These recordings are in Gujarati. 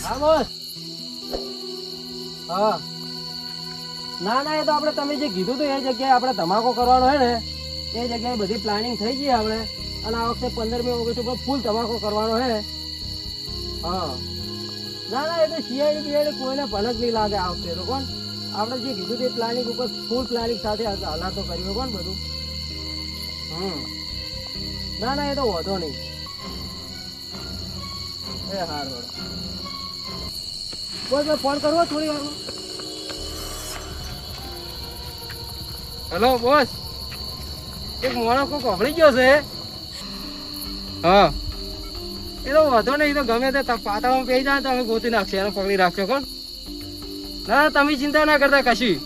હા બોસ. હા ના ના, એ તો આપણે તમે જે કીધું હતું એ જગ્યાએ આપણે ધમાકો કરવાનો હોય ને એ જગ્યાએ બધી પ્લાનિંગ થઈ ગઈ આપણે. અને આ વખતે 15મી ઓગસ્ટ ઉપર ફૂલ ધમાકો કરવાનો છે. હા ના ના, એ તો શિયાળી બિયાળી કોઈને ભનક નહીં લાગે આ વખતે તો. કોણ આપણે જે કીધું તે પ્લાનિંગ ઉપર ફૂલ પ્લાનિંગ સાથે હલાતો કર્યું કોણ બધું. ના ના, એ તો વાંધો નહીં. એ હાર બોલો બોલ, ફોન કરવો થોડી વારમાં. હેલો બોસ, એક મોણો કોક ઓગળી ગયો છે. હા એ તો વાંધો નહીં, તો ગમે તે પાતામાં પેઈ જાય તો અમે ગોતી નાખશે, એને પકડી રાખશો. કોણ ના તમે ચિંતા ના કરતા કશી.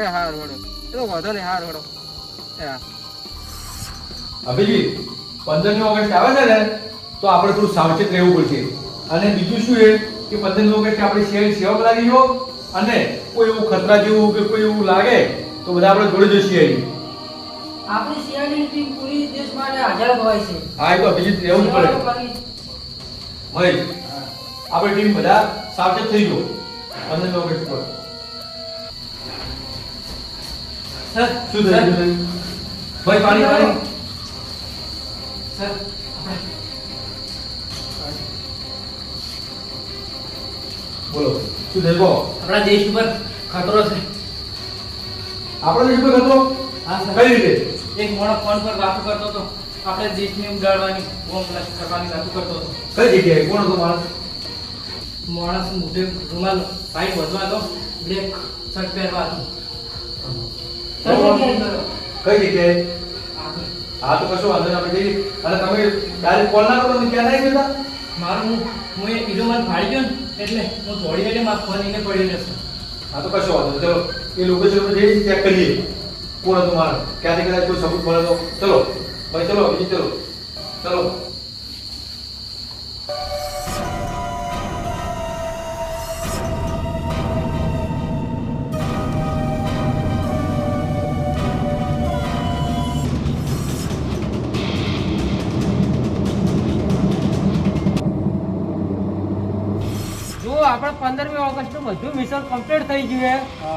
એ હાર વડો, એ તો વાંધો નહીં. હાર વડો. એ હા અભિજીત, 15મી ઓગસ્ટ આવે છે ને તો આપણે થોડું સાવચેત રહેવું પડશે. અને બીજું શું એ કે 15મી ઓગસ્ટ આપણે શહેર સેવક લાગી ગયો અને કોઈ એવું ખતરા જેવું કે કોઈ એવું લાગે તો બધા આપણે જોડે જઈએ. આપણી શિયાળની ટીમ પૂરી દેશ માટે હાજર હોય છે. હા, એ તો અભિજીત રહેવું જ પડે. ભાઈ આપણી ટીમ બધા સાવચેત થઈ ગયો 15મી ઓગસ્ટ પર. સર શું થયું ભાઈ? પાણી પાણી. સર બોલો શું થયું? કહો. આપણા દેશ ઉપર ખતરો છે. આપણો દેશ પર ખતરો? હા સર. કઈ રીતે? એક મોણો ફોન પર વાતો કરતો હતો, આપણે દેશને ઉગાડવાની બોમ્બ બ્લાસ્ટ કરવાની વાતો કરતો હતો. કઈ જગ્યાએ? કોણ હતો માણસ? માણસ મોઢે રૂમાલ પાઇપ વધવા હતો, બ્લેક શર્ટ પહેરવા હતો. કઈ જગ્યાએ? હા તો કશો વાંધો નહીં, આપણે જઈએ. અને તમે ડાયરેક્ટ કોલ ના કરો ને ક્યાં નહીં જતા? મારું હું એ કીધું મને ફાડી ગયો ને એટલે હું દોડી એટલે મારો ફોન એને પડી રહેશે. હા તો કશો વાંધો નહીં. ચલો એ લોકેશન પર જઈએ, ચેક કરીએ કોણ હતું માણસ, ક્યાંથી કદાચ કોઈ સબૂત મળે તો. ચલો ભાઈ, ચલો બીજી, ચલો ચલો. આપણે 15મી ઓગસ્ટ નું બધું મિશન કમ્પ્લીટ થઈ ગયું છે.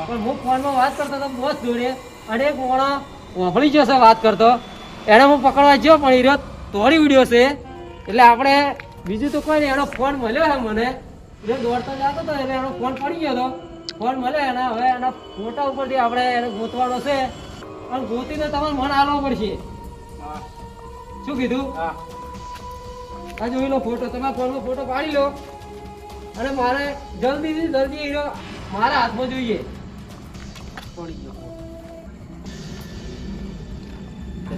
પણ હું ફોનમાં વાત કરતો હતો બોસ જોડે, અને એક મોણો વાપરી ગયો છે વાત કરતો, એને હું પકડવા ગયો પણ હીરો તોડી વિડીયો છે. એટલે આપણે બીજું તો કોઈ નહીં, એનો ફોન મળ્યો છે મને, એ દોડતો જતો હતો એટલે એનો ફોન પડી ગયો હતો. ફોન મળ્યો એને, હવે એના ફોટા ઉપરથી આપણે એને ગોતવાનો છે. અને ગોતીને તમારે મન આલવો પડશે. શું કીધું? આ જોઈ લો ફોટો, તમારા ફોનમાં ફોટો પાડી લો. અને મારે જલ્દીથી જલ્દી હીરો મારા હાથમાં જોઈએ.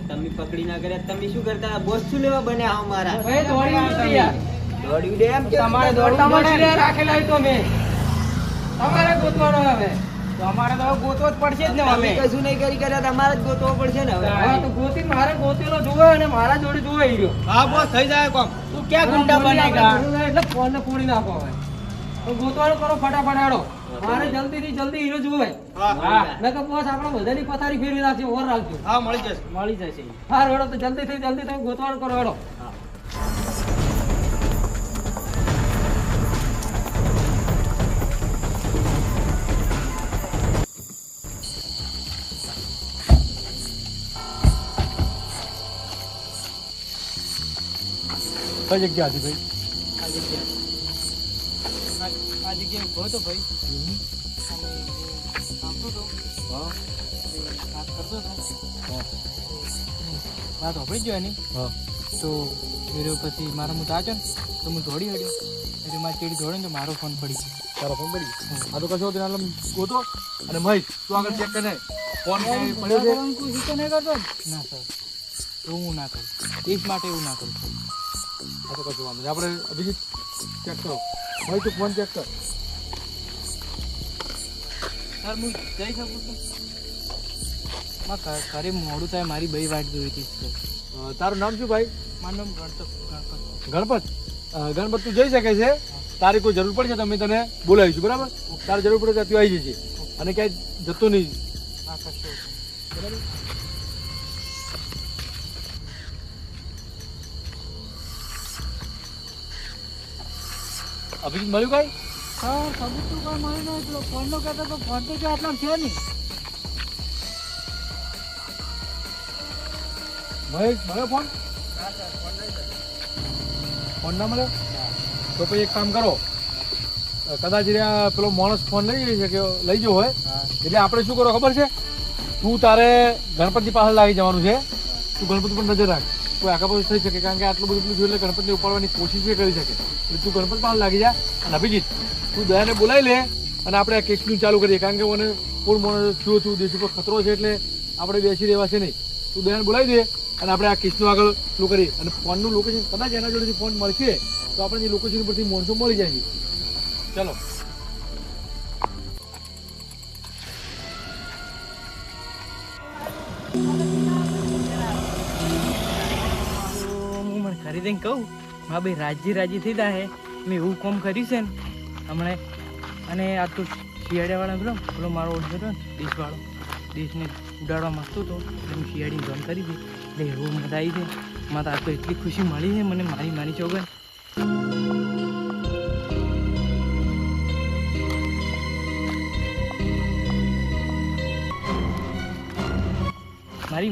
તમે પકડી ના કર્યા, તમે શું કરતા? બોસ શું લેવા બન્યા અમારા? ભાઈ દોડી ઉડતી યાર. દોડ્યું દે એમ કે તમારે દોડતા જ રાખેલા હોય તો મેં તમારે ગોતવાનો હવે. તો અમારે તો ગોતવો જ પડશે જ ને. અમે કશું નહીં કરી કર્યા, તમારે જ ગોતવો પડશે ને હવે. હા તો ગોતી મારે ગોતેલો જોવે અને મારા જોડે જોવે હીરો. હા બોસ, થઈ જાય કોમ. તું ક્યાં ગુંડા બનેગા? એટલે ફોન ને ફોડી નાખો હવે. તો ગોતવાનું કરો ફટાફટ હેડો. મારે જલ્દીથી જલ્દી હીરો જોવે. હા નકર બોસ આપણે બધાની પથારી ફેરવી નાખશે. ઓર રાખજો. હા, મળી જશે, મળી જશે. હા હેડો, તો જલ્દીથી જલ્દી તમે ગોતવાનું કરો હેડો. કઈ જગ્યા હતી ભાઈ? આ જગ્યાએ ઉભો હતો ભાઈ. સાંભળતો હતો. વાત કરતો હતો. વાત હોભળી ગયો એની. તો ફેર્યો પછી મારા હું તાચો ને તો હું દોડી હડ્યો. એટલે મારી ચેડી દોડે ને તો મારો ફોન પડી ગયો. તારો ફોન પડી? આ તો કશો તેના ગોતો. અને મહેશ તું આગળ ચેક કરે ફોન પડ્યો છે. તું શીખો નહીં કરતો? ના સર, એવું હું ના કરું. દેશ માટે એવું ના કરું. આ તો કશો વાંધો નહીં. આપણે અભિજીત ચેક કરો. ભાઈ તું ફોન ચેક કર. સર હું જઈ શકું છું? ઘરે મોડું થાય, મારી બઈ વાટ જોઈ હતી. તારું નામ શું ભાઈ? મારું નામ ગણપત. ગણપત. ગણપત તું જઈ શકે છે. તારી કોઈ જરૂર પડશે તો અમે તને બોલાવીશું, બરાબર? તારે જરૂર પડે તો તું આવી જશે અને ક્યાંય જતો નહીં. હા કશો બરાબર. અભિજીત મળ્યું કઈ? સર સબૂત તો કોઈ મળ્યું નહીં. પેલો ફોનનો કહેતો તો ફોન તો કે આટલા છે નહીં. મહેશ મળ્યો ફોન? ફોન ના મળ્યો? તો પછી એક કામ કરો, કદાચ રહ્યા પેલો માણસ ફોન લઈ ગયો હોય, એટલે આપણે શું કરો ખબર છે? તું તારે ગણપતિ પાસે લાગી જવાનું છે. તું ગણપતિ પર નજર રાખ, કોઈ આખા પાસે થઈ શકે, કારણ કે આટલું બધું જોયું એટલે ગણપતિને ઉપાડવાની કોશિશ એ કરી શકે. એટલે તું ગણપતિ પાસે લાગી જા. અને અભિજીત તું દયાને બોલાવી લે અને આપણે આ કેસનું ચાલુ કરીએ, કારણ કે મને કોણ માણસ થયું હતું, દેશ ઉપર ખતરો છે, એટલે આપણે બેસી રહેવા છે નહીં. તું દયાને બોલાવી દે અને આપણે આ કેસનું આગળ પેલું કરીએ. અને ફોનનું લોકેશન કદાચ એના જોડેથી ફોન મળશે તો આપણે એ લોકેશન ઉપરથી માણસો મળી જાય છે. ચાલો. હું મને ખરીદીને કહું, હા ભાઈ રાજી થઈ જાય. મેં એવું કામ કર્યું છે ને હમણાં. અને આ તો શિયાળાવાળા પેલો મારો ઓળખો હતો ને દેશવાળો, દેશને ઉડાડવા માંગતો હતો, એટલે હું શિયાળીની જોન કરી હતી. એટલે એવું મજા આવી છે. મારે આ તો એટલી ખુશી મળી છે મને, મારી ચોગન.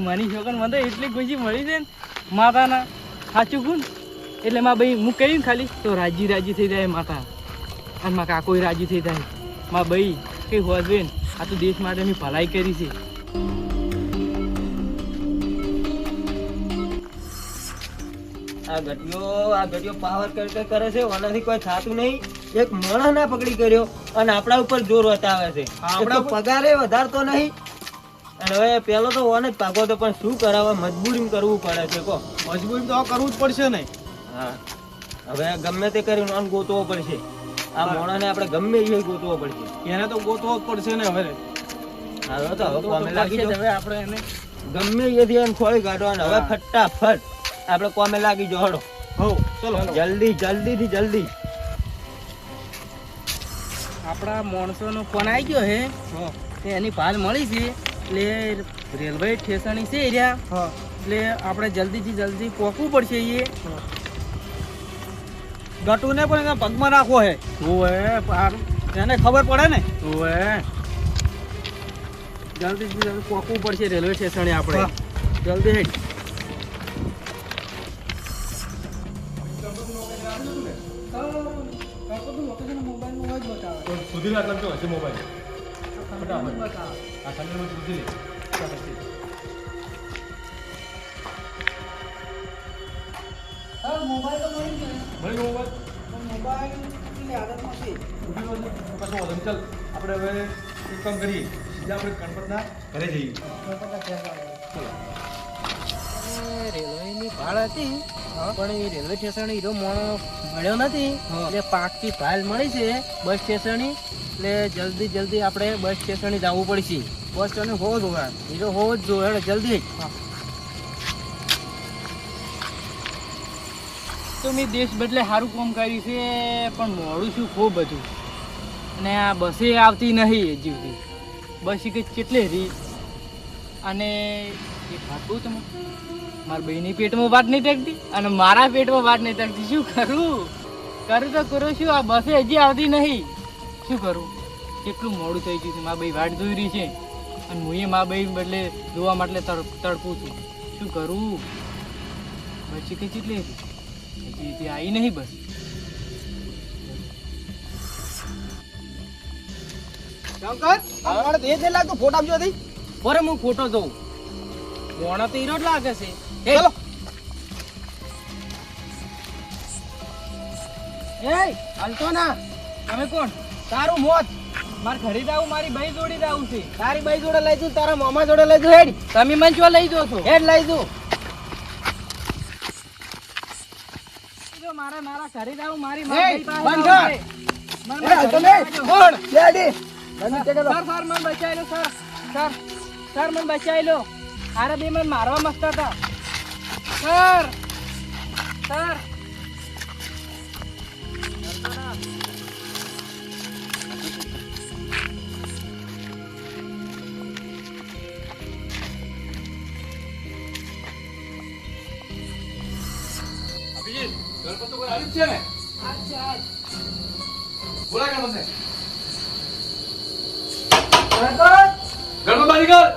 મારી છોકરા મને એટલી ખુશી મળી છે ને માતાના સાચું કહું ને, એટલે માં ભાઈ હું કહ્યું ને ખાલી તો રાજી થઈ જાય માતા. અને માં કાકો રાજી થઈ જાય. માં ભાઈ કઈ હોત બેન, આ તો દેશ માટે મેં ભલાઈ કરી છે. આ ગઢિયો પાવર કરે છે, ઓનાથી કોઈ થતું નહીં. એક માણસ ના પકડી કર્યો અને આપણા ઉપર જોર બતાવે છે. આપણા પગારે વધારતો નહીં. અને હવે પેલો તો ઓને જ પાકો તો, પણ શું કરાવે, મજબૂરી કરવું પડે છે. કો મજબૂરી તો કરવું જ પડશે ને. હા, હવે ગમે તે કરીને ઓન ગોતવો પડશે. આ મોણાને આપણે ગમે એ ગોતવો પડશે. એને તો ગોતવો જ પડશે ને. હવે કોમે લાગી જાવ. હવે આપણે એને ગમે એથી એને ખોળી કાઢો અને હવે ફટાફટ આપણે કોમે લાગી જાવ. હડો હો ચલો જલ્દી. આપણા માણસોનો ફોન આવી ગયો હે, એની ભાલ મળી છે. એટલે રેલવે સ્ટેશન છે એરિયા, એટલે આપણે જલ્દી પહોંચવું પડશે. એ ગટુને પણ એના પગમાં રાખવો હે. એને ખબર પડે ને. જલ્દી પહોંચવું પડશે રેલવે સ્ટેશને આપણે. જલ્દી હેડ. સુધી આટલા તો હશે મોબાઈલ. ફટાફટ આ ખાલી સુધી લે. મોબાઈલ તો મળી જાય. મળી ગયો મોબાઈલ. મોબાઈલ આદતમાં છે. ચાલ આપણે હવે એક કામ કરીએ, સીધા આપણે ગણપતના ઘરે જઈએ. રેલવેની ભાળ હતી, પણ એ રેલવે સ્ટેશન હીરો મોણો મળ્યો નથી. એટલે પાકથી ભાલ મળી છે બસ સ્ટેશનની. એટલે જલ્દી આપણે બસ સ્ટેશને જવું પડશે. બસ સ્ટેશન હોવો જોઈએ, હીરો હોવો જ જોઈએ. જલ્દી તો મેં દેશ બદલે સારું કામ કર્યું છે, પણ મોડું છું ખૂબ બધું. અને આ બસે આવતી નહીં જીવતી. બસ કે કેટલી રીત. અને એ ભાગવું તમે મારા બહેની પેટમાં વાત નહીં ટકતી અને મારા પેટમાં વાત નહીં ટકતી. શું કરું તો કરું શું? આ બસે હજી આવતી નહીં. શું કરું? કેટલું મોડું થઈ ગયું છે. મારા ભાઈ વાટ જોઈ રહી છે અને હું એ મારા ભાઈ બદલે જોવા માટે તડપું છું. શું કરું? પછી કઈ કેટલી હજી આવી નહીં બસ. ફોટા આપજો. બરે હું ફોટો જોઉં. મોણો તો હીરો જ લાગે છે. ચલો. હાલતો ના. તમે કોણ? તારું મોત. મારે ઘરે જાવું, મારી બાઈ જોડે જાવું છે. તારી બાઈ જોડે લઈ જઉં, તારા મામા જોડે લઈ જઉં. હેડ. તમે મને જો લઈ જો છો. હેડ લઈ જઉં. મારા ઘરે જાવું, મારી બાઈ પાસે. સર મને બચાવી લો. સર મને બચાવી લો. આરે બે મને મારવા મસ્ત હતા. સર અભિજીત ગણપત તો કોઈ આવ્યું જ છે ને? બોલા ગણપતને. ગણપત! ગણપત બહાર નીકળ.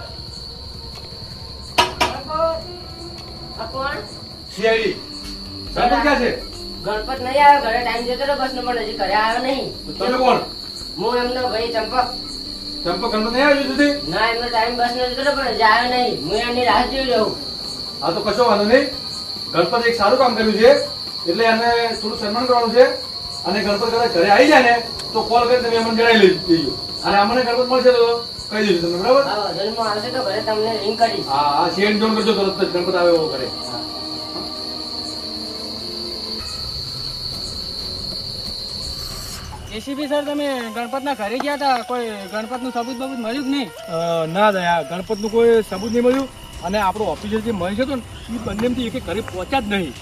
આ કોણ? CID. ગણપત ક્યાં છે? ગણપત નહીં આવ્યો, ઘરે ટાઈમ જતો રહ્યો બસનો, પણ હજી ઘરે આવ્યો નહીં. તો તમે કોણ? હું એમનો ભાઈ ચંપક. ચંપક ગણપત નહીં આવ્યો હજુ સુધી? ના, એમનો ટાઈમ બસનો જતો રહ્યો, પણ હજી આવ્યો નહીં. હું એમની રાહ જોઈ રહું. હા તો કશો વાંધો નહીં. ગણપત એક સારું કામ કર્યું છે એટલે એને થોડું સન્માન કરવાનું છે. અને ગણપત કદાચ ઘરે આવી જાય ને તો કોલ કરી તમે અમને જણાવી લેજો. અને અમને ગણપત મળશે તો કહી દેજો તમને, બરાબર? હા, હોટલમાં આવશે તો ઘરે તમને રિંગ કરીશ. હા હા, શેર જોન કરજો તરત જ ગણપત આવે એવો કરે. એસીપી સર, તમે ગણપતના ઘરે ગયા હતા, કોઈ ગણપતનું સબૂત બબૂત મળ્યું કે નહીં? ના દયા, ગણપતનું કોઈ સબૂત નહીં મળ્યું. અને આપણો ઓફિસર જે મહેશ હતો ને એ બંનેમાંથી એકે ઘરે પહોંચ્યા જ નહીં.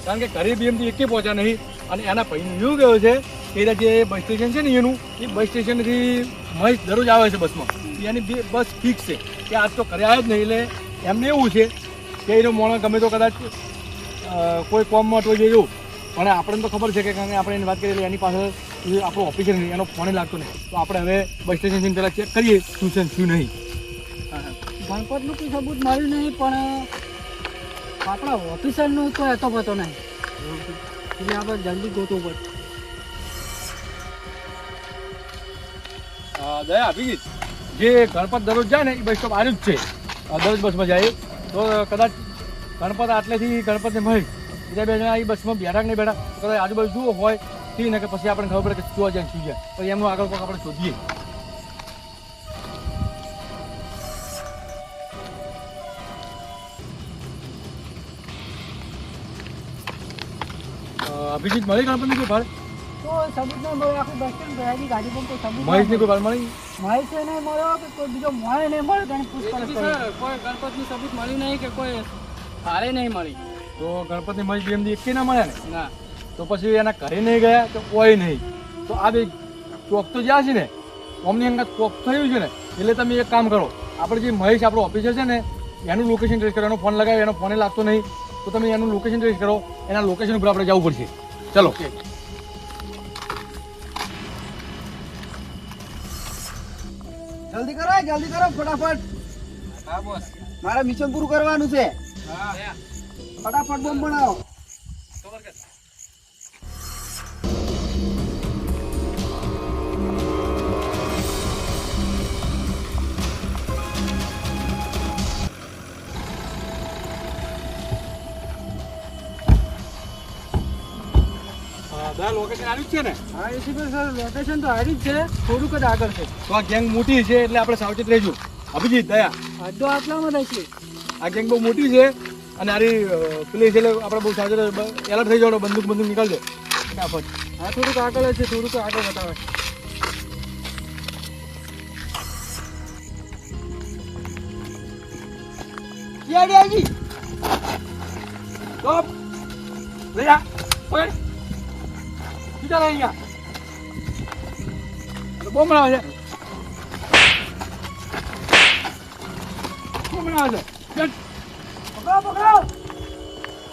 કારણ કે ઘરે બી એમથી એકે પહોંચ્યા નહીં. અને એના ભાઈને એવું ગયો છે કે એના જે બસ સ્ટેશન છે ને એનું, એ બસ સ્ટેશનથી મહેશ દરરોજ આવે છે બસમાં. એની બસ ફિક્સ છે કે આજ તો ઘરે આવ્યો જ નહીં. એટલે એમને એવું છે કે એનો મોણસ ગમે તો કદાચ કોઈ કોમમાં તો જઈ જવું. પણ આપણને તો ખબર છે કે કારણ કે આપણે એની વાત કરીએ એટલે એની પાછળ એ આપણો ઓફિસર નહીં, એનો ફોને લાગતો નહીં. તો આપણે હવે બસ સ્ટેશન જઈને પહેલાં ચેક કરીએ શું છે શું નહીં. ગણપતનું કોઈ સબૂત મળ્યું નહીં, પણ આપણા ઓફિસરનું તો એતો પતો નહીં. એટલે આપણે જલ્દી ગોતવું પડે. દયા અભિજીત, જે ગણપત દરરોજ જાય ને એ બસ સ્ટોપ આવ્યું જ છે. દરરોજ બસમાં જાય તો કદાચ ગણપત આટલેથી ગણપતને મળી બીજા બે જણા એ બસમાં બેઠા કે નહીં બેઠા તો કદાચ આજુબાજુ જુઓ હોય ઠીક ને, કે પછી આપણને ખબર પડે કે શું જાય શું જાય, પછી એમનું આગળ કોક આપણે શોધીએ. અભિજીત મળી ગણપતની કોઈ ભાડે? તો સબૂત નહીં મળ્યો, આખું બસ સ્ટેન્ડ ભરાયેલી ગાડી પણ કોઈ સબૂત મહેશની કોઈ ભાડે મળી? મહેશ નહીં મળ્યો કે કોઈ બીજો મળે નહીં મળે, તેને પૂછપરછ કરી. કોઈ ગણપતનું સબૂત મળ્યું નહીં કે કોઈ ભારે નહીં મળી. તો ગણપતની મહેશ બી એમની એકે ના મળ્યા ને? ના. તો પછી એના ઘરે નહીં ગયા તો કોઈ નહીં. તો આ બે ચોક તો જ્યાં છે ને અમની અંગત ચોક થયું છે ને, એટલે તમે એક કામ કરો, આપણે જે મહેશ આપણો ઓફિસર છે ને એનું લોકેશન ટ્રેસ કરો. એનો ફોન લગાવ્યો, એનો ફોને લાગતો નહીં, તો તમે એનું લોકેશન ટ્રેસ કરો. એના લોકેશન ઉપર આપણે જવું પડશે. ચલો. જલ્દી કરો ફટાફટ. હા બોસ. મારે મિશન પૂરું કરવાનું છે. હા. ફટાફટ બોમ્બ બનાવો. લોકેશન આવ્યું જ છે ને? હા એસીપી સર, લોકેશન તો હારી જ છે, થોડુંક જ આગળ છે. તો આ ગેંગ મોટી છે એટલે આપણે સાવચેત રહેજો. અભિજીત, દયા, અડધો આટલામાં થાય છે. આ ગેંગ બહુ મોટી છે અને આરી પેલી છે એટલે આપણે બહુ સાવચેત એલર્ટ થઈ જવાનું. બંદૂક નીકળજો ફટાફટ. હા થોડુંક આગળ છે, થોડુંક આગળ બતાવે. યાડી સ્ટોપ. લઈ જા. ઓય સીધા રહી અહીંયા. બોમ્બ બનાવે છે. બોમ્બ બનાવે છે. પકડો.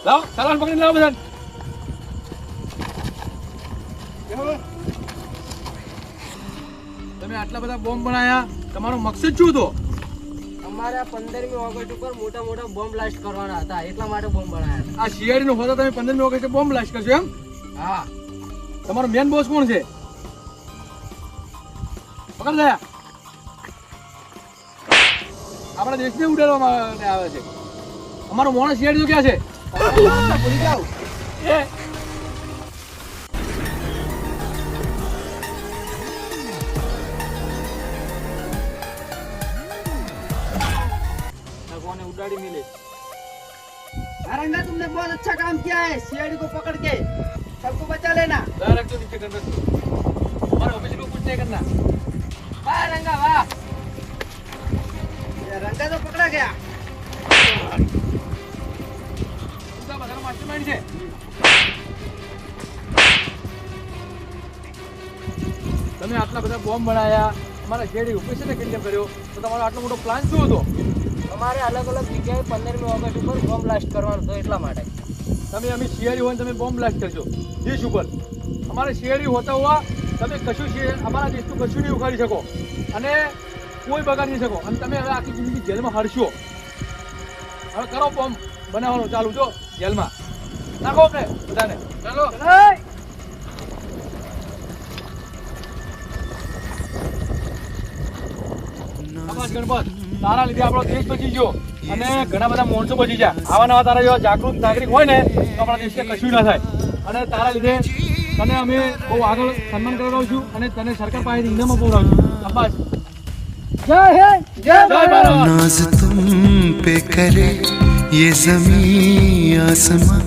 લાવો, ચાલાન પકડીને લાવો બધા. તમે આટલા બધા બોમ્બ બનાવ્યા, તમારો મકસદ શું હતો? અમારે 15મી ઓગસ્ટ ઉપર મોટા મોટા બોમ્બ બ્લાસ્ટ કરવાના હતા, એટલા માટે બોમ્બ બનાવ્યા. આ સીઆઈડી નો હોતા તમે 15મી ઓગસ્ટે બોમ્બ બ્લાસ્ટ કરશો એમ? હા. તમારો મેન બોસ કોણ છે? પકડ દયા. આપણા દેશને ઉડાડવા માટે આવે છે. અમારો માણસ સીઆઈડી ક્યાં છે? ભૂલી જાઓ. એ કોને ઉડાડી મિલે. नारंगा, तुमने बहुत अच्छा काम किया है. सीआईडी को पकड़ के सबको बचा लेना. डायरेक्ट तो नीचे कर दो. हमारे ऑफिस को कुछ नहीं करना. વાહ રંગા વાહ. ये रंगा तो पकड़ा गया. પૂરા બધાનો માસ્ટરમાઇન્ડ છે. તમે આટલા બધા બોમ્બ બનાવ્યા, અમારા શેરી ઓફિસરને કિડનેપ કર્યો, તો તમારો આટલો મોટો પ્લાન શું હતો? અમારે અલગ અલગ જગ્યાએ 15મી ઓગસ્ટ ઉપર બોમ્બ બ્લાસ્ટ કરવાનો હતો, એટલા માટે. તમે અમે શિયાળી હોય ને તમે બોમ્બ બ્લાસ્ટ કરશો દેશ ઉપર. અમારે શિયાળી હોતા हुआ તમે કશું છે અમારા દેશનું કશું નહીં ઉખાડી શકો અને કોઈ બગાડી નહીં શકો અને તમે હવે આખી જિંદગી જેલમાં હરશો. હવે કરો બોમ્બ બનાવવાનું ચાલુ જો જેલમાં નાખો અમને બધાને. ચાલો શાબાશ ગણપત, તારા લીધે આપણો દેશ બચી ગયો અને ઘણા બધા માણસો બચી ગયા. આવા નવા તારા જેવા જાગૃત નાગરિક હોય ને તો આપણા દેશને કશું ના થાય. અને તારા લીધે તને અમે બહુ આગળ સન્માન કરાવશું અને તને સરકાર પાસેથી ઇનામ અપાવડાવશું. શાબાશ. જય હિન્દ, જય ભારત. नाज तुम पे करे ये जमीन आसमां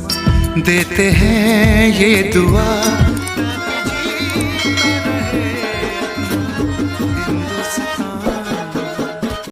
देते हैं ये दुआ